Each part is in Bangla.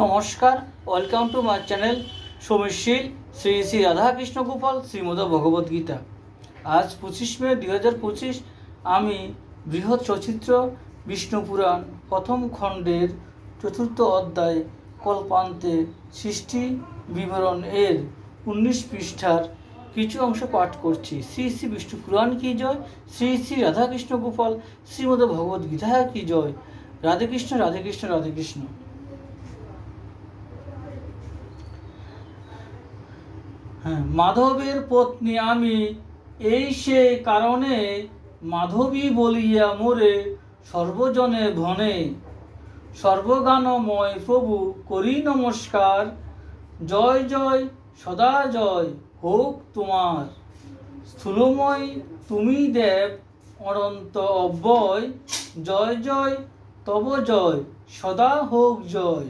নমস্কার, ওয়েলকাম টু মাই চ্যানেল সমীশীল শ্রী শ্রী রাধাকৃষ্ণ গোপাল শ্রীমদ ভগবদ্গীতা। আজ 25 মে 2025 আমি বৃহৎ সচিত্র বিষ্ণু পুরাণ প্রথম খণ্ডের চতুর্থ অধ্যায় কল্পান্তে সৃষ্টি বিবরণ এর 19 পৃষ্ঠার কিছু অংশ পাঠ করছি। শ্রী শ্রী বিষ্ণু পুরাণ কি জয়, শ্রী শ্রী রাধাকৃষ্ণ গোপাল শ্রীমদ ভগবদ্গীতা কি জয়। রাধে কৃষ্ণ, রাধে কৃষ্ণ, রাধে কৃষ্ণ। মাধবের পত্নী আমি, এই সে কারণে মাধবী বলিয়া মোরে সর্বজনে ভনে। সর্বগানময় প্রভু করি নমস্কার, জয় জয় সদা জয় হোক তোমার। স্থূলময় তুমি দেব অনন্ত অব্যয়, জয় জয় তব জয় সদা হোক জয়।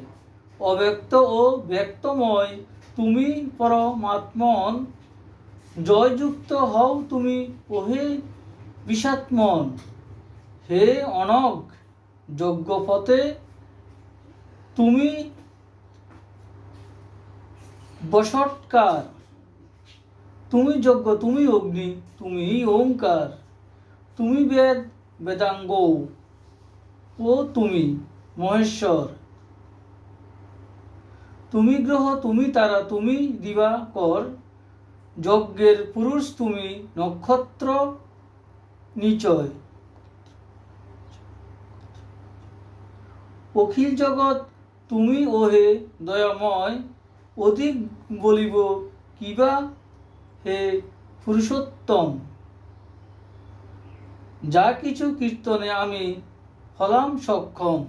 অব্যক্ত ও ব্যক্তময় তুমি পরমাত্মন, জয়যুক্ত হও তুমি ওহে বিষাত্মন। হে অনগ যজ্ঞপথে তুমি বশটকার, তুমি যজ্ঞ তুমি অগ্নি তুমি ওঙ্কার। তুমি বেদ বেদাঙ্গ ও তুমি মহেশ্বর। তুমি গ্রহ তুমি তারা তুমি দিবাকর, যজ্ঞের পুরুষ তুমি নক্ষত্র নিচয়। অখিল জগৎ তুমি ওহে দয়াময়, অধিক বলিব কিবা হে পুরুষোত্তম। যা কিছু কীর্তনে আমি হলাম সক্ষম,